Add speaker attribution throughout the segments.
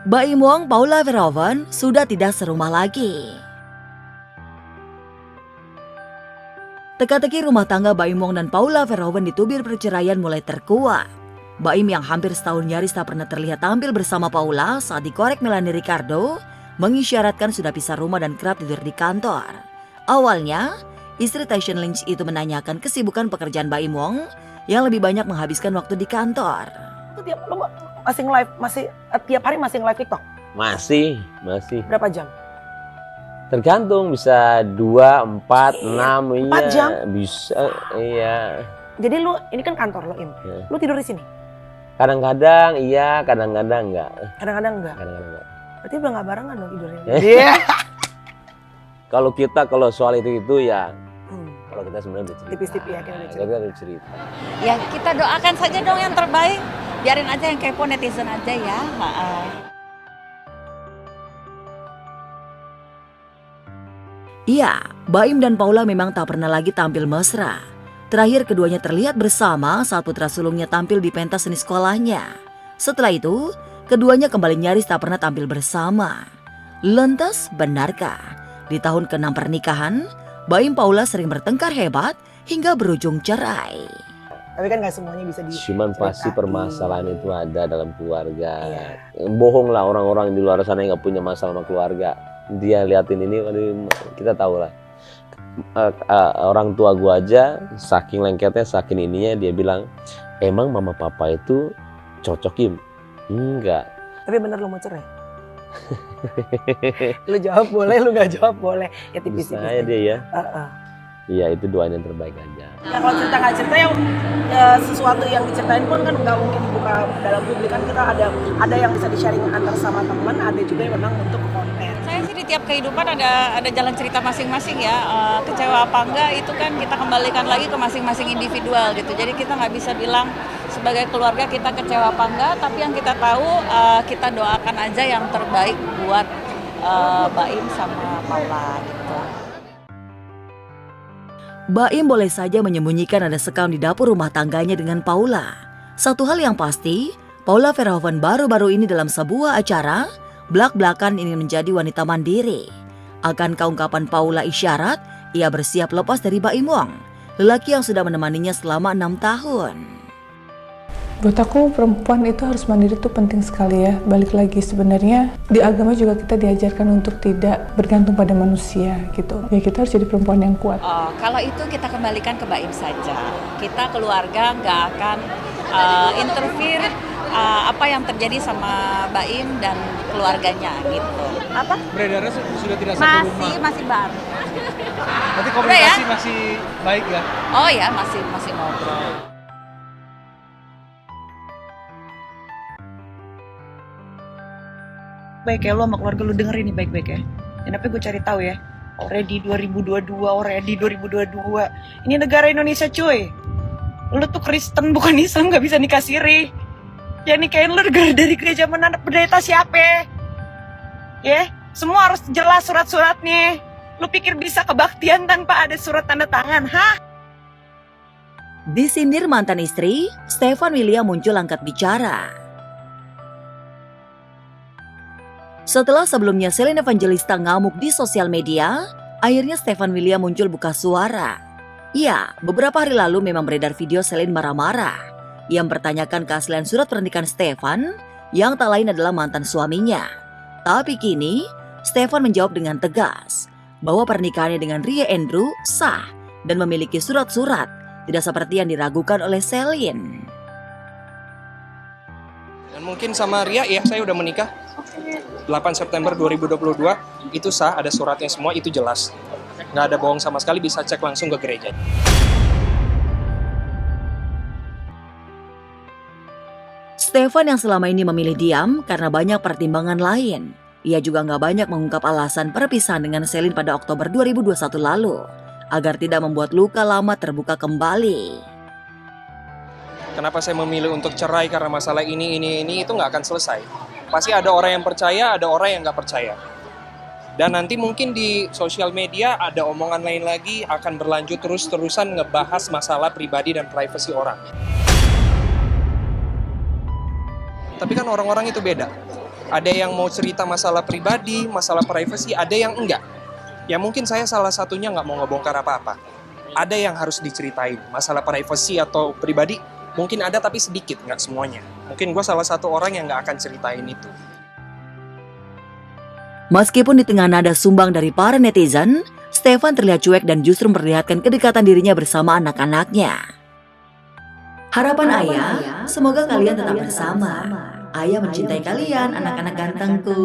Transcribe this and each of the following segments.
Speaker 1: Baim Wong Paula Verhoeven sudah tidak serumah lagi. Teka-teki rumah tangga Baim Wong dan Paula Verhoeven ditubir perceraian mulai terkuat. Baim yang hampir setahun nyaris tak pernah terlihat tampil bersama Paula saat dikorek Melanie Ricardo mengisyaratkan sudah pisah rumah dan kerap tidur di kantor. Awalnya, istri Tyson Lynch itu menanyakan kesibukan pekerjaan Baim Wong yang lebih banyak menghabiskan waktu di kantor.
Speaker 2: Lo masih live, tiap hari masih live TikTok?
Speaker 3: Masih.
Speaker 2: Berapa jam?
Speaker 3: Tergantung, bisa 2, 4, 6,
Speaker 2: 4 jam?
Speaker 3: Bisa, iya.
Speaker 2: Jadi lu, ini kan kantor lo, Im.
Speaker 3: Ya.
Speaker 2: Lu tidur di sini?
Speaker 3: Kadang-kadang iya, kadang-kadang enggak.
Speaker 2: Kadang-kadang enggak?
Speaker 3: Kadang-kadang enggak.
Speaker 2: Berarti udah gak barengan dong tidurnya?
Speaker 3: Iya. Kalau soal itu ya, kalau kita sebenarnya udah cerita.
Speaker 2: Tipis-tipis ya, kita udah cerita.
Speaker 3: Kita udah cerita.
Speaker 4: Ya kita doakan saja dong yang terbaik. Biarin aja yang kepo netizen aja ya.
Speaker 1: Iya, Baim dan Paula memang tak pernah lagi tampil mesra. Terakhir keduanya terlihat bersama saat putra sulungnya tampil di pentas seni sekolahnya. Setelah itu, keduanya kembali nyaris tak pernah tampil bersama. Lantas, benarkah di tahun ke-6 pernikahan, Baim Paula sering bertengkar hebat hingga berujung cerai?
Speaker 2: Tapi kan gak semuanya bisa
Speaker 3: Cuman pasti permasalahan itu ada dalam keluarga.
Speaker 2: Iya.
Speaker 3: Bohong lah orang-orang di luar sana yang gak punya masalah sama keluarga. Dia liatin ini, kita tahu lah. Orang tua gua aja saking lengketnya, saking ininya dia bilang, emang mama papa itu cocok, Im? Enggak.
Speaker 2: Tapi bener lo mau cerai? Lu jawab boleh, lu gak jawab boleh. Ya tipis-tipis.
Speaker 3: Saya dia ya. Iya, itu doain yang terbaik aja.
Speaker 2: Ya kalau cerita nggak cerita ya, sesuatu yang diceritain pun kan nggak mungkin dibuka dalam publik, kan kita ada yang bisa di-sharing antar sama teman, ada juga yang memang untuk konten.
Speaker 4: Saya sih di tiap kehidupan ada jalan cerita masing-masing ya. Kecewa apa enggak itu kan kita kembalikan lagi ke masing-masing individual gitu. Jadi kita nggak bisa bilang sebagai keluarga kita kecewa apa enggak, tapi yang kita tahu kita doakan aja yang terbaik buat Baim sama Paula gitu.
Speaker 1: Baim boleh saja menyembunyikan ada sekam di dapur rumah tangganya dengan Paula. Satu hal yang pasti, Paula Verhoeven baru-baru ini dalam sebuah acara belak-belakan ingin menjadi wanita mandiri. Akankah ungkapan Paula isyarat ia bersiap lepas dari Baim Wong, lelaki yang sudah menemaninya selama 6 tahun?
Speaker 5: Buat aku perempuan itu harus mandiri itu penting sekali ya. Balik lagi sebenarnya di agama juga kita diajarkan untuk tidak bergantung pada manusia gitu. Ya kita harus jadi perempuan yang kuat.
Speaker 4: Kalau itu kita kembalikan ke Baim saja. Kita keluarga nggak akan interfere apa yang terjadi sama Baim dan keluarganya gitu. Apa?
Speaker 6: Beredarnya sudah tidak satu rumah.
Speaker 4: Masih baru.
Speaker 6: Berarti komunikasi masih baik ya?
Speaker 4: Oh ya, masih ngobrol.
Speaker 2: Baik ya, lo sama keluarga lo dengerin nih baik-baik ya. Dan apa gue cari tahu ya, Ready 2022. Ini negara Indonesia cuy. Lo tuh Kristen bukan Islam, gak bisa nikah siri. Ya nikahin lo dari gereja mana, pendeta siapa? Ya, semua harus jelas surat-suratnya. Lo pikir bisa kebaktian tanpa ada surat tanda tangan, hah?
Speaker 1: Disindir mantan istri, Stefan William muncul angkat bicara. Setelah sebelumnya Shelin Evangelista ngamuk di sosial media, akhirnya Stefan William muncul buka suara. Ya, beberapa hari lalu memang beredar video Shelin marah-marah yang mempertanyakan keaslian surat pernikahan Stefan yang tak lain adalah mantan suaminya. Tapi kini, Stefan menjawab dengan tegas bahwa pernikahannya dengan Ria Andrew sah dan memiliki surat-surat, tidak seperti yang diragukan oleh Shelin.
Speaker 6: Dan mungkin sama Ria ya, saya udah menikah 8 September 2022, itu sah, ada suratnya semua, itu jelas. Nggak ada bohong sama sekali, bisa cek langsung ke gereja.
Speaker 1: Stefan yang selama ini memilih diam karena banyak pertimbangan lain. Ia juga nggak banyak mengungkap alasan perpisahan dengan Shelin pada Oktober 2021 lalu, agar tidak membuat luka lama terbuka kembali.
Speaker 6: Kenapa saya memilih untuk cerai karena masalah ini, itu nggak akan selesai. Pasti ada orang yang percaya, ada orang yang nggak percaya. Dan nanti mungkin di sosial media ada omongan lain lagi, akan berlanjut terus-terusan ngebahas masalah pribadi dan privasi orang. Tapi kan orang-orang itu beda. Ada yang mau cerita masalah pribadi, masalah privacy, ada yang enggak. Ya mungkin saya salah satunya nggak mau ngebongkar apa-apa. Ada yang harus diceritain, masalah privacy atau pribadi mungkin ada tapi sedikit, nggak semuanya. Mungkin gue salah satu orang yang nggak akan ceritain itu.
Speaker 1: Meskipun di tengah nada sumbang dari para netizen, Stefan terlihat cuek dan justru memperlihatkan kedekatan dirinya bersama anak-anaknya. Harapan ayah, semoga kalian tetap bersama. Ayah mencintai kalian, anak-anak gantengku.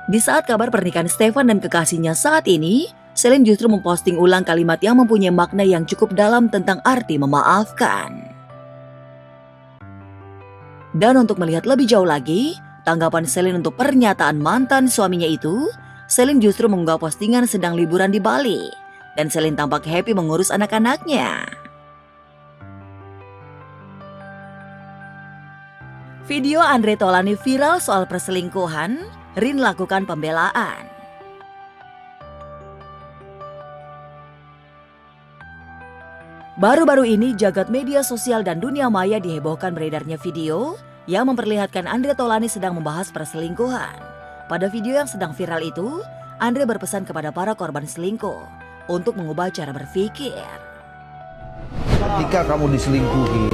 Speaker 1: Di saat kabar pernikahan Stefan dan kekasihnya saat ini, Celine justru memposting ulang kalimat yang mempunyai makna yang cukup dalam tentang arti memaafkan. Dan untuk melihat lebih jauh lagi, tanggapan Celine untuk pernyataan mantan suaminya itu, Celine justru mengunggah postingan sedang liburan di Bali. Dan Celine tampak happy mengurus anak-anaknya. Video Andre Taulany viral soal perselingkuhan, Rin lakukan pembelaan. Baru-baru ini jagat media sosial dan dunia maya dihebohkan beredarnya video yang memperlihatkan Andre Taulany sedang membahas perselingkuhan. Pada video yang sedang viral itu, Andre berpesan kepada para korban selingkuh untuk mengubah cara berpikir.
Speaker 7: Ketika kamu diselingkuhin,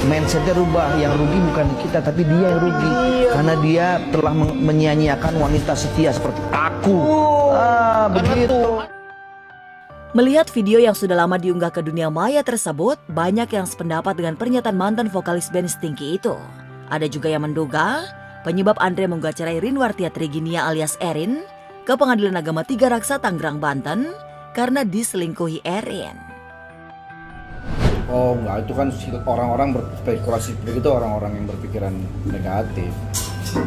Speaker 7: mindsetnya rubah. Yang rugi bukan kita, tapi dia yang rugi. Karena dia telah menyia-nyiakan wanita setia seperti aku. Begitu.
Speaker 1: Melihat video yang sudah lama diunggah ke dunia maya tersebut, banyak yang sependapat dengan pernyataan mantan vokalis band Stinky itu. Ada juga yang menduga penyebab Andre menggugah cerai Rinwartia Triginia alias Erin ke Pengadilan Agama Tiga Raksa Tangerang, Banten karena diselingkuhi Erin.
Speaker 7: Oh enggak, itu kan orang-orang berspekulasi seperti itu, orang-orang yang berpikiran negatif.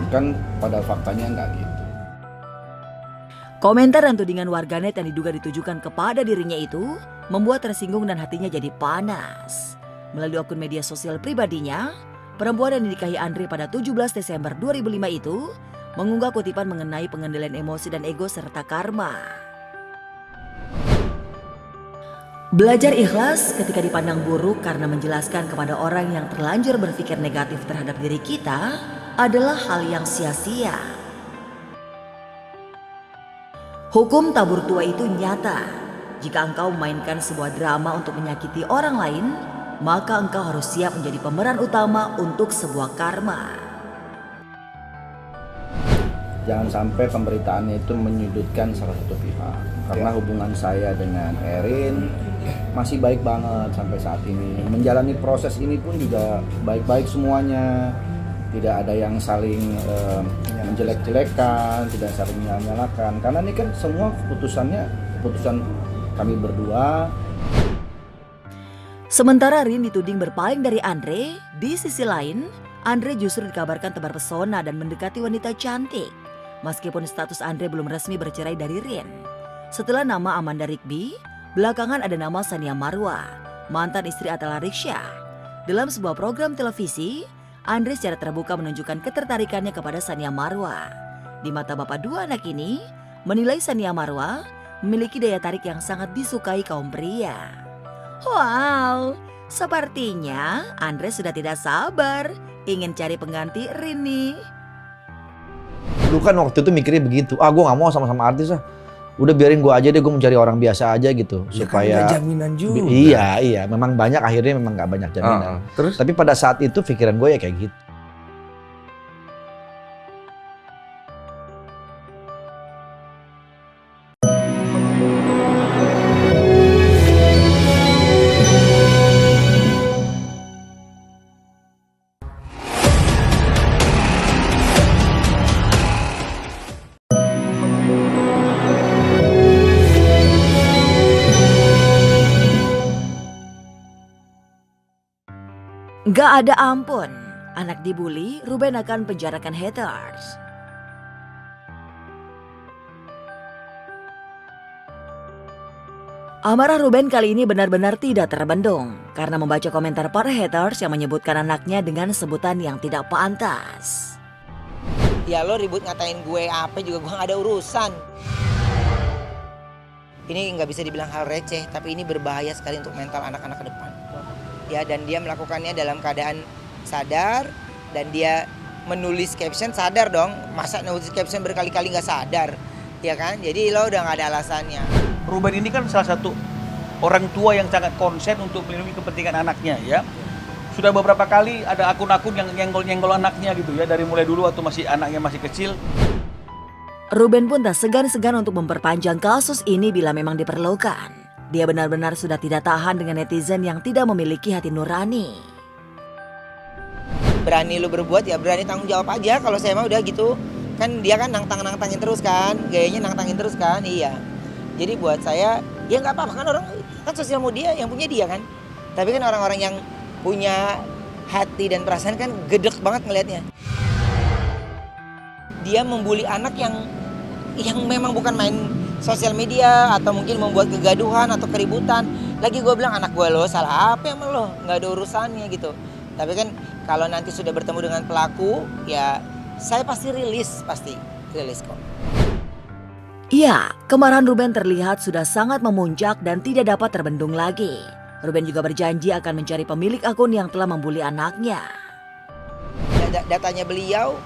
Speaker 7: Kan pada faktanya enggak gitu.
Speaker 1: Komentar dan tudingan warganet yang diduga ditujukan kepada dirinya itu membuat tersinggung dan hatinya jadi panas. Melalui akun media sosial pribadinya, perempuan yang dinikahi Andre pada 17 Desember 2005 itu mengunggah kutipan mengenai pengendalian emosi dan ego serta karma. Belajar ikhlas ketika dipandang buruk karena menjelaskan kepada orang yang terlanjur berpikir negatif terhadap diri kita adalah hal yang sia-sia. Hukum tabur tua itu nyata. Jika engkau memainkan sebuah drama untuk menyakiti orang lain, maka engkau harus siap menjadi pemeran utama untuk sebuah karma.
Speaker 7: Jangan sampai pemberitaannya itu menyudutkan salah satu pihak. Karena hubungan saya dengan Erin masih baik banget sampai saat ini. Menjalani proses ini pun juga baik-baik semuanya. Tidak ada yang saling menjelek-jelekan, tidak saling menyalahkan. Karena ini kan semua keputusan kami berdua.
Speaker 1: Sementara Rin dituding berpaling dari Andre, di sisi lain, Andre justru dikabarkan tebar pesona dan mendekati wanita cantik. Meskipun status Andre belum resmi bercerai dari Rin. Setelah nama Amanda Rigby, belakangan ada nama Sania Marwa, mantan istri Atala Riksya. Dalam sebuah program televisi, Andre secara terbuka menunjukkan ketertarikannya kepada Sania Marwa. Di mata bapak dua anak ini, menilai Sania Marwa memiliki daya tarik yang sangat disukai kaum pria. Wow, sepertinya Andre sudah tidak sabar ingin cari pengganti Rini.
Speaker 7: Dulu kan waktu itu mikirnya begitu, gue gak mau sama-sama artis lah. Udah biarin gue aja deh, gue mencari orang biasa aja gitu. Ya supaya
Speaker 8: kan jaminan juga.
Speaker 7: Iya, memang banyak, akhirnya memang gak banyak jaminan.
Speaker 8: Terus?
Speaker 7: Tapi pada saat itu pikiran gue ya kayak gitu.
Speaker 1: Gak ada ampun, anak dibully, Ruben akan penjarakan haters. Amarah Ruben kali ini benar-benar tidak terbendung karena membaca komentar para haters yang menyebutkan anaknya dengan sebutan yang tidak pantas.
Speaker 9: Ya lo ribut ngatain gue apa juga gue gak ada urusan. Ini nggak bisa dibilang hal receh, tapi ini berbahaya sekali untuk mental anak-anak ke depan. Ya, dan dia melakukannya dalam keadaan sadar dan dia menulis caption, sadar dong, masa nulis caption berkali-kali nggak sadar, ya kan? Jadi lo udah nggak ada alasannya.
Speaker 8: Ruben ini kan salah satu orang tua yang sangat konsen untuk melindungi kepentingan anaknya ya. Sudah beberapa kali ada akun-akun yang nyenggol-nyenggol anaknya gitu ya, dari mulai dulu waktu anaknya masih kecil.
Speaker 1: Ruben pun tak segan-segan untuk memperpanjang kasus ini bila memang diperlukan. Dia benar-benar sudah tidak tahan dengan netizen yang tidak memiliki hati nurani.
Speaker 9: Berani lu berbuat ya berani tanggung jawab aja. Kalau saya mah udah gitu. Kan dia kan nantangin terus kan. Gayanya nantangin terus kan. Iya. Jadi buat saya ya nggak apa-apa kan, orang kan sosial media yang punya dia kan. Tapi kan orang-orang yang punya hati dan perasaan kan gedek banget ngelihatnya. Dia membuli anak yang memang bukan main sosial media atau mungkin membuat kegaduhan atau keributan. Lagi gue bilang, anak gue lo salah apa sama lo, nggak ada urusannya gitu. Tapi kan kalau nanti sudah bertemu dengan pelaku, ya saya pasti rilis kok.
Speaker 1: Iya, kemarahan Ruben terlihat sudah sangat memuncak dan tidak dapat terbendung lagi. Ruben juga berjanji akan mencari pemilik akun yang telah membuli anaknya.
Speaker 9: Datanya beliau,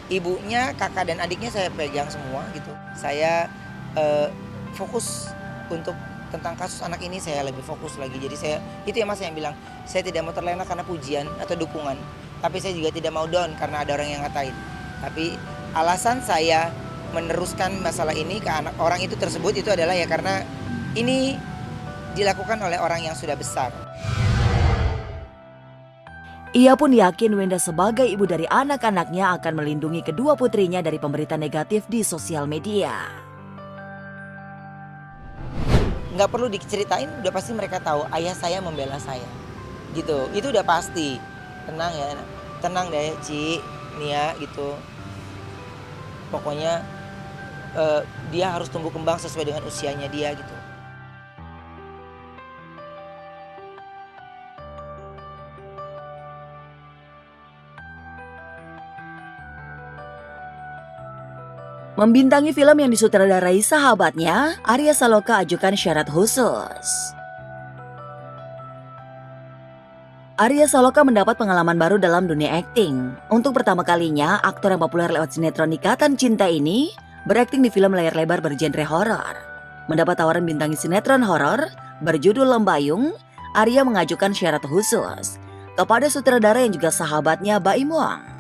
Speaker 9: ibunya, kakak dan adiknya saya pegang semua gitu. Saya fokus untuk tentang kasus anak ini, saya lebih fokus lagi. Jadi saya, itu ya mas yang bilang, saya tidak mau terlena karena pujian atau dukungan. Tapi saya juga tidak mau down karena ada orang yang ngatain. Tapi alasan saya meneruskan masalah ini ke anak orang itu tersebut itu adalah ya karena ini dilakukan oleh orang yang sudah besar.
Speaker 1: Ia pun yakin Wenda sebagai ibu dari anak-anaknya akan melindungi kedua putrinya dari pemberitaan negatif di sosial media.
Speaker 9: Nggak perlu diceritain, udah pasti mereka tahu ayah saya membela saya. Gitu, itu udah pasti. Tenang ya, tenang deh Ci, Nia gitu. Pokoknya dia harus tumbuh kembang sesuai dengan usianya dia gitu.
Speaker 1: Membintangi film yang disutradarai sahabatnya, Arya Saloka ajukan syarat khusus. Arya Saloka mendapat pengalaman baru dalam dunia akting. Untuk pertama kalinya, aktor yang populer lewat sinetron Ikatan Cinta ini berakting di film layar lebar bergenre horor. Mendapat tawaran bintangi sinetron horor berjudul Lembayung, Arya mengajukan syarat khusus kepada sutradara yang juga sahabatnya Baim Wong.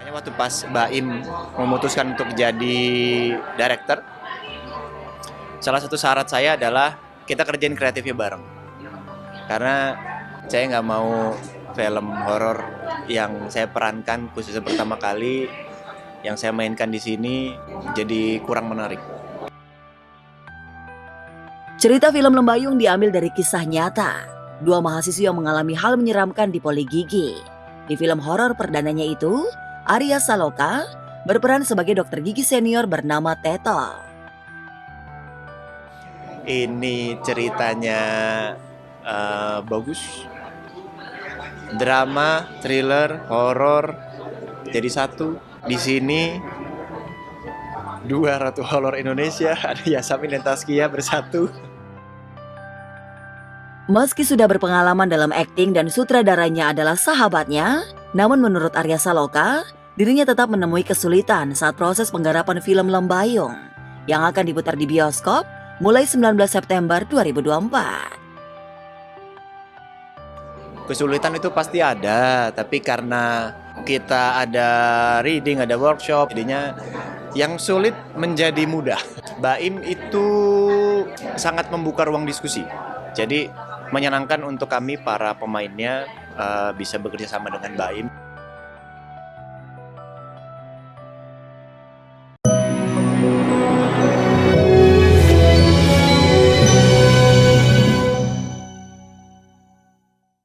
Speaker 10: Waktu pas Baim memutuskan untuk jadi director, salah satu syarat saya adalah kita kerjain kreatifnya bareng. Karena saya nggak mau film horor yang saya perankan khususnya pertama kali, yang saya mainkan di sini jadi kurang menarik.
Speaker 1: Cerita film Lembayung diambil dari kisah nyata. Dua mahasiswa yang mengalami hal menyeramkan di Poli Gigi. Di film horor perdananya itu, Arya Saloka berperan sebagai dokter gigi senior bernama Teto.
Speaker 10: Ini ceritanya bagus, drama, thriller, horor jadi satu. Di sini dua ratu horor Indonesia, ada Yasamin dan Taskia bersatu.
Speaker 1: Meski sudah berpengalaman dalam akting dan sutradaranya adalah sahabatnya, namun menurut Arya Saloka, dirinya tetap menemui kesulitan saat proses penggarapan film Lembayung yang akan diputar di bioskop mulai 19 September 2024.
Speaker 10: Kesulitan itu pasti ada, tapi karena kita ada reading, ada workshop, jadinya yang sulit menjadi mudah. Baim itu sangat membuka ruang diskusi, jadi menyenangkan untuk kami para pemainnya bisa bekerja sama dengan Baim.